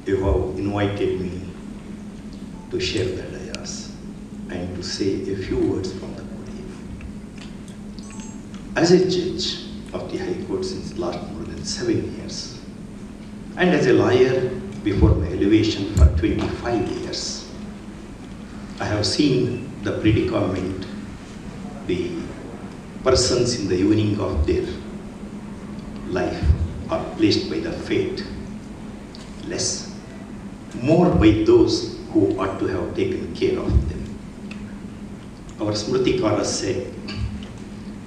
you have invited me to share the dayas and to say a few words from the podium. As a judge of the High Court since last more than 7 years, and as a lawyer before my elevation for 25 years, I have seen the predicament the persons in the evening of their life are placed by the fate, less, more by those who ought to have taken care of them. Our Smritikara said,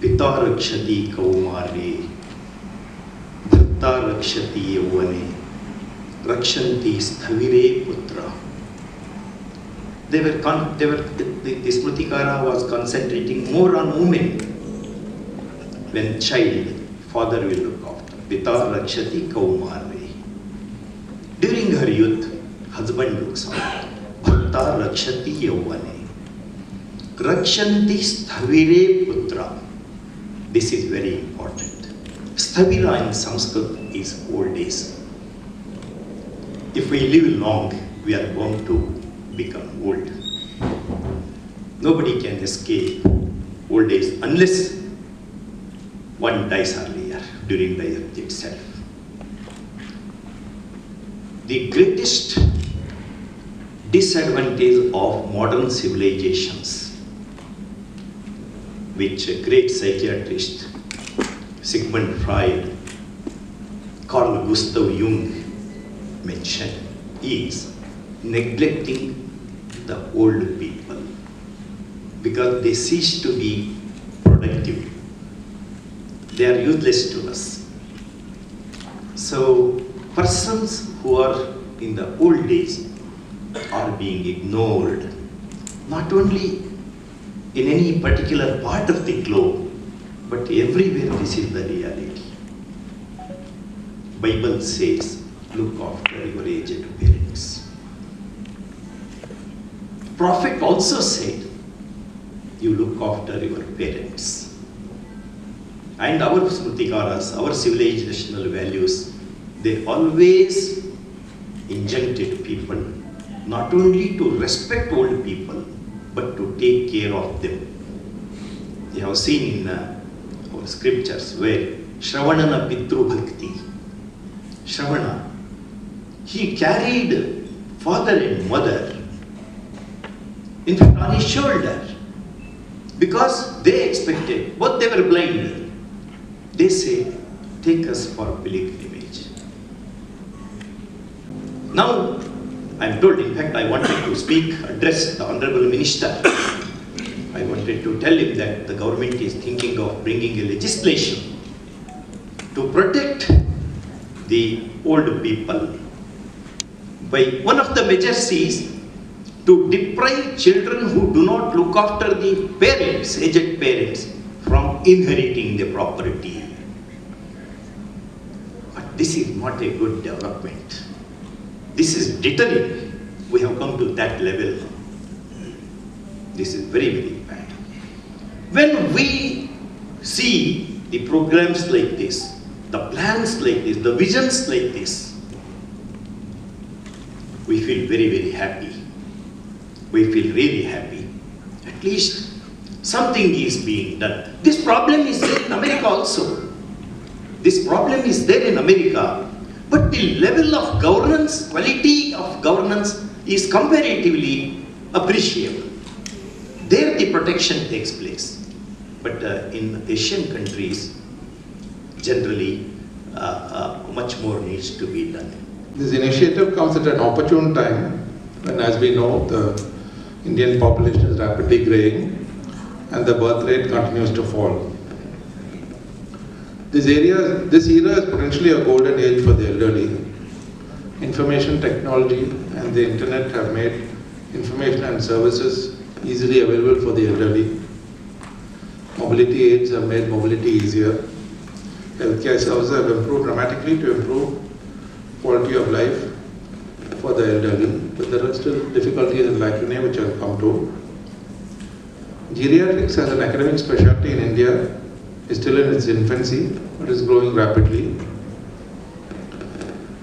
Pita rakshati kaumare, Bharta rakshati yavane, Rakshanti sthavire putra. The Smritikara was concentrating more on women. When child, father will look after. Pita rakshati kaumare. During her youth, husband looks after. Bharta rakshati yavane. Rakshanti sthavire putra. This is very important. Sthavira in Sanskrit is old days. If we live long, we are going to become old. Nobody can escape old age unless one dies earlier during the earth itself. The greatest disadvantage of modern civilizations, which a great psychiatrist Sigmund Freud, Carl Gustav Jung mentioned, is neglecting the old people because they cease to be productive. They are useless to us. So persons who are in the old days are being ignored, not only in any particular part of the globe, but everywhere. This is the reality. Bible says, look after your aged parents. Prophet also said, you look after your parents. And our Smritikaras, our civilizational values, they always injuncted people not only to respect old people, but to take care of them. You have seen in our scriptures where Shravanana Pitru Bhakti, Shravana, he carried father and mother, in fact, on his shoulder, because they expected, both they were blind. They say, take us for pilgrimage. Now, I am told, in fact, I wanted to speak, address the Honorable Minister. I wanted to tell him that the government is thinking of bringing a legislation to protect the old people. By one of the measures is to deprive children who do not look after the parents, aged parents, from inheriting the property. But this is not a good development. This is deterring. We have come to that level. This is very, very bad. When we see the programs like this, the plans like this, the visions like this, we feel very, very happy. We feel really happy. At least something is being done. This problem is there in America also. This problem is there in America. But the level of governance, quality of governance is comparatively appreciable. There the protection takes place. But in Asian countries, generally, much more needs to be done. This initiative comes at an opportune time when, as we know, the Indian population is rapidly graying and the birth rate continues to fall. This era is potentially a golden age for the elderly. Information technology and the internet have made information and services easily available for the elderly. Mobility aids have made mobility easier. Healthcare services have improved dramatically to improve quality of life for the elderly, but there are still difficulties and lacunae which I'll come to. Geriatrics as an academic specialty in India is still in its infancy, but is growing rapidly.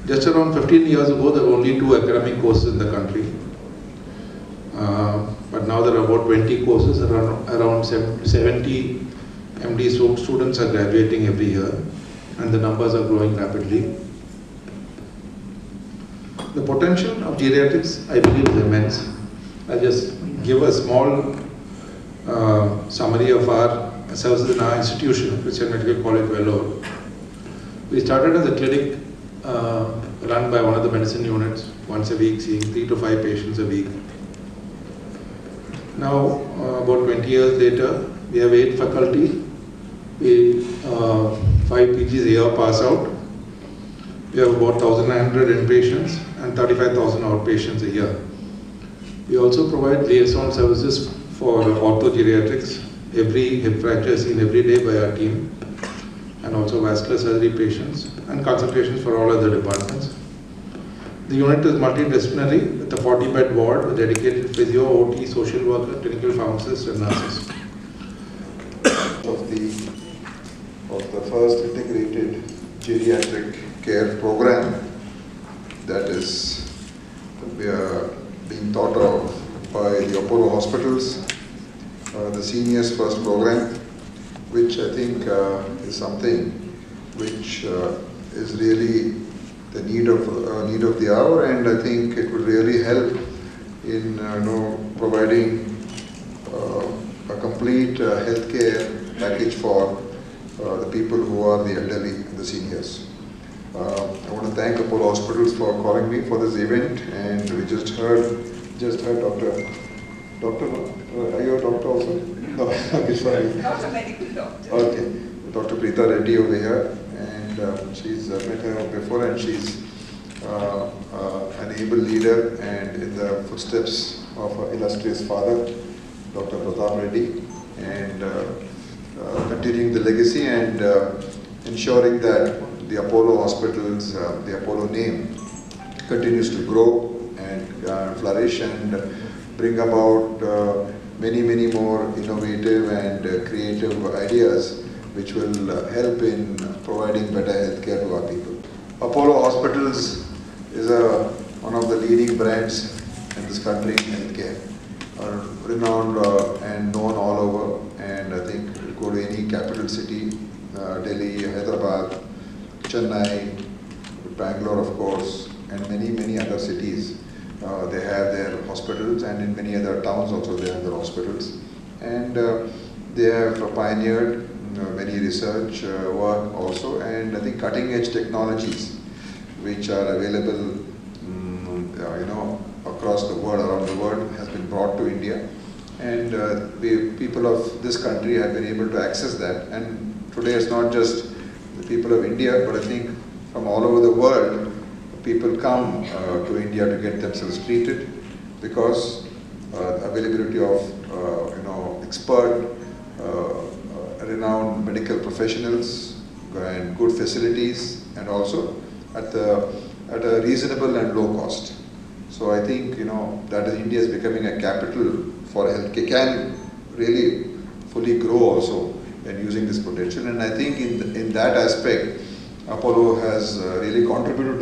Just around 15 years ago, there were only 2 academic courses in the country. But now there are about 20 courses, around 70 MD students are graduating every year, and the numbers are growing rapidly. The potential of geriatrics, I believe, is immense. I'll just give a small summary of our services in our institution, Christian Medical College, Vellore. We started as a clinic run by one of the medicine units once a week, seeing 3 to 5 patients a week. Now, about 20 years later, we have 8 faculty, 5 PGs a year pass out. We have about 1,900 inpatients and 35,000 outpatients a year. We also provide liaison services for orthogeriatrics. Every hip fracture is seen every day by our team, and also vascular surgery patients, and consultations for all other departments. The unit is multidisciplinary with a 40-bed ward with dedicated physio, OT, social worker, clinical pharmacists, and nurses. Of the first integrated geriatric care program that is being thought of by the Apollo hospitals, the seniors first program, which I think is something which is really the need of the hour, and I think it would really help in providing a complete healthcare package for the people who are the elderly and the seniors. I want to thank Apollo Hospitals for calling me for this event, and we just heard Doctor, are you a doctor also? No, okay, sorry. Not a medical doctor. Okay, Dr. Preeta Reddy over here, and she's met her before, and she's an able leader and in the footsteps of her illustrious father, Dr. Pratap Reddy, and continuing the legacy and ensuring that the Apollo hospitals, the Apollo name continues to grow and flourish and bring about many more innovative and creative ideas which will help in providing better healthcare to our people. Apollo Hospitals is one of the leading brands in this country in healthcare, renowned and known all over, and I think go to any capital city, Delhi, Hyderabad, Chennai, Bangalore of course, and many other cities. They have their hospitals, and in many other towns also they have their hospitals. And they have pioneered many research work also, and I think cutting edge technologies which are available across the world, around the world, has been brought to India. And people of this country have been able to access that. And today it's not just the people of India, but I think from all over the world, people come to India to get themselves treated because availability of expert, renowned medical professionals and good facilities, and also at a reasonable and low cost. So I think that India is becoming a capital for healthcare, can really fully grow also and using this potential. And I think in that aspect, Apollo has really contributed